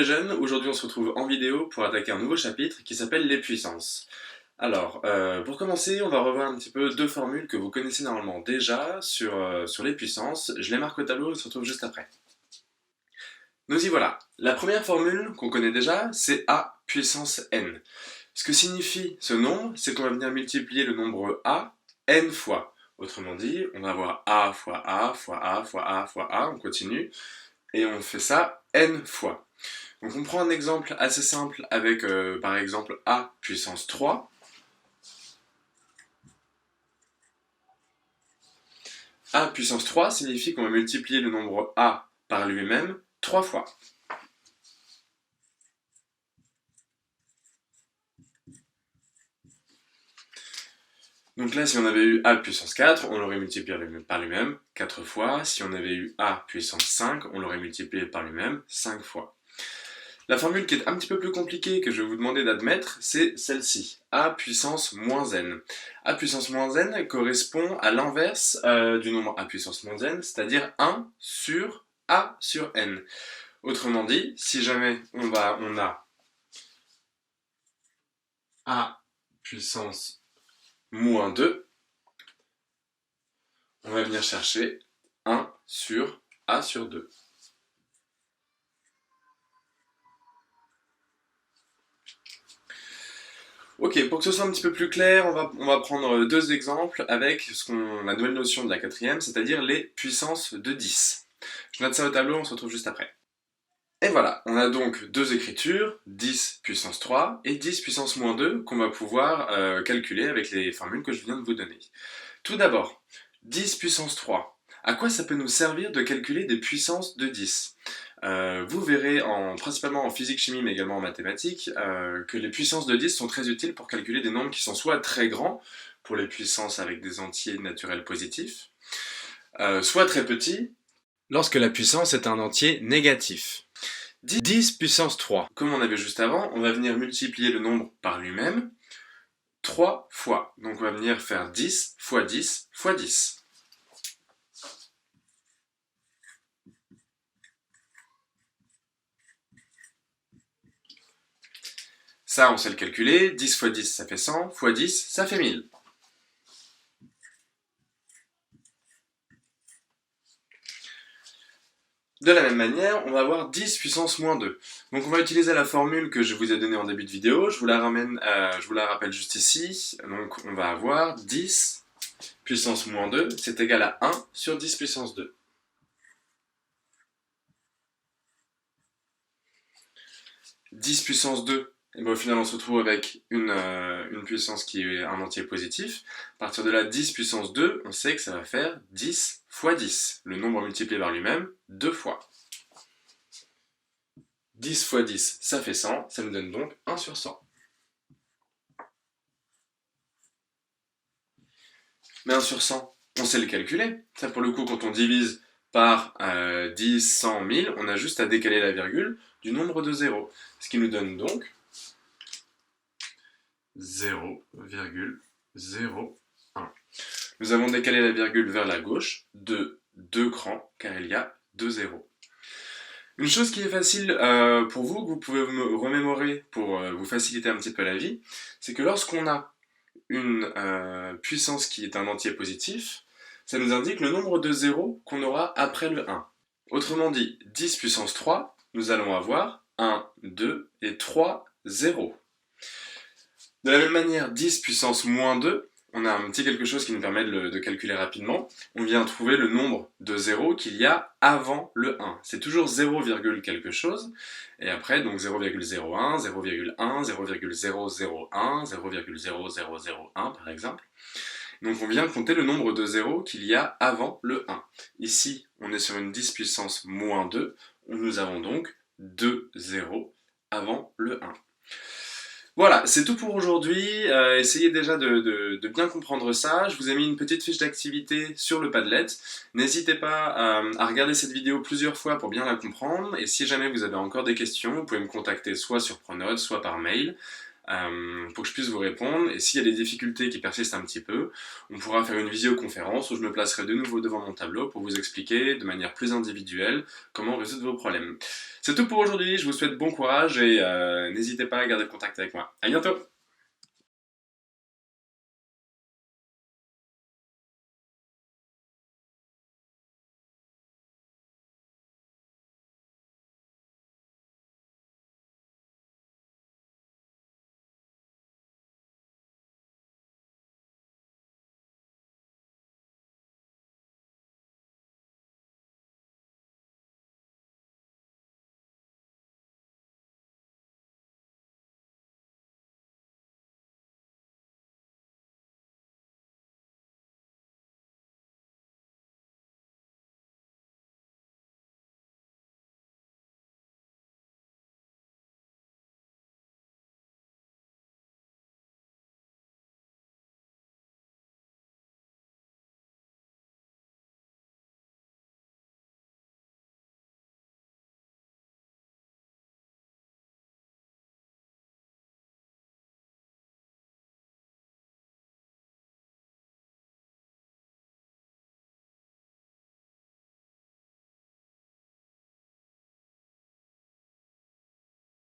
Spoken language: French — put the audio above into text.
les jeunes, aujourd'hui on se retrouve en vidéo pour attaquer un nouveau chapitre qui s'appelle les puissances. Alors, pour commencer, on va revoir un petit peu deux formules que vous connaissez normalement déjà sur les puissances. Je les marque au tableau, on se retrouve juste après. Nous y voilà. La première formule qu'on connaît déjà, c'est a puissance n. Ce que signifie ce nombre, c'est qu'on va venir multiplier le nombre a n fois. Autrement dit, on va avoir a fois a fois a fois a fois a, on continue, et on fait ça n fois. Donc on prend un exemple assez simple avec par exemple a puissance 3. A puissance 3 signifie qu'on va multiplier le nombre a par lui-même 3 fois. Donc là, si on avait eu a puissance 4, on l'aurait multiplié par lui-même 4 fois. Si on avait eu a puissance 5, on l'aurait multiplié par lui-même 5 fois. La formule qui est un petit peu plus compliquée que je vais vous demander d'admettre, c'est celle-ci, a puissance moins n. A puissance moins n correspond à l'inverse du nombre a puissance moins n, c'est-à-dire 1 sur a sur n. Autrement dit, si jamais on a a puissance moins 2, on va venir chercher 1 sur a sur 2. Ok, pour que ce soit un petit peu plus clair, on va prendre deux exemples avec la nouvelle notion de la quatrième, c'est-à-dire les puissances de 10. Je note ça au tableau, on se retrouve juste après. Et voilà, on a donc deux écritures, 10 puissance 3 et 10 puissance moins 2, qu'on va pouvoir calculer avec les formules que je viens de vous donner. Tout d'abord, 10 puissance 3. À quoi ça peut nous servir de calculer des puissances de 10 ? Vous verrez principalement en physique-chimie mais également en mathématiques que les puissances de 10 sont très utiles pour calculer des nombres qui sont soit très grands, pour les puissances avec des entiers naturels positifs, soit très petits, lorsque la puissance est un entier négatif. 10 puissance 3, comme on avait juste avant, on va venir multiplier le nombre par lui-même 3 fois. Donc on va venir faire 10 fois 10 fois 10. Ça, on sait le calculer. 10 fois 10, ça fait 100. Fois 10, ça fait 1000. De la même manière, on va avoir 10 puissance moins 2. Donc on va utiliser la formule que je vous ai donnée en début de vidéo. Je vous la rappelle juste ici. Donc on va avoir 10 puissance moins 2, c'est égal à 1 sur 10 puissance 2. « 10 puissance 2, et bien au final on se retrouve avec une puissance qui est un entier positif. À partir de là, 10 puissance 2, on sait que ça va faire 10 fois 10. Le nombre multiplié par lui-même, 2 fois. 10 fois 10, ça fait 100, ça nous donne donc 1 sur 100. Mais 1 sur 100, on sait le calculer. Ça pour le coup, quand on divise par 10, 100, 1000, on a juste à décaler la virgule du nombre de zéros. Ce qui nous donne donc 0,01. Nous avons décalé la virgule vers la gauche de 2 crans, car il y a 2 zéros. Une chose qui est facile pour vous, que vous pouvez me remémorer pour vous faciliter un petit peu la vie, c'est que lorsqu'on a une puissance qui est un entier positif, ça nous indique le nombre de zéros qu'on aura après le 1. Autrement dit, 10 puissance 3, nous allons avoir 1, 2 et 3 zéros. De la même manière, 10 puissance moins 2, on a un petit quelque chose qui nous permet de calculer rapidement. On vient trouver le nombre de zéros qu'il y a avant le 1. C'est toujours 0, quelque chose. Et après, donc 0,01, 0,1, 0,001, 0,0001 par exemple. Donc on vient compter le nombre de zéros qu'il y a avant le 1. Ici, on est sur une 10 puissance moins 2. Nous avons donc 2 zéros avant le 1. Voilà, c'est tout pour aujourd'hui. Essayez déjà de bien comprendre ça. Je vous ai mis une petite fiche d'activité sur le Padlet. N'hésitez pas à regarder cette vidéo plusieurs fois pour bien la comprendre. Et si jamais vous avez encore des questions, vous pouvez me contacter soit sur Pronote, soit par mail. pour que je puisse vous répondre. Et s'il y a des difficultés qui persistent un petit peu, on pourra faire une visioconférence où je me placerai de nouveau devant mon tableau pour vous expliquer de manière plus individuelle comment résoudre vos problèmes. C'est tout pour aujourd'hui, je vous souhaite bon courage et n'hésitez pas à garder contact avec moi. À bientôt!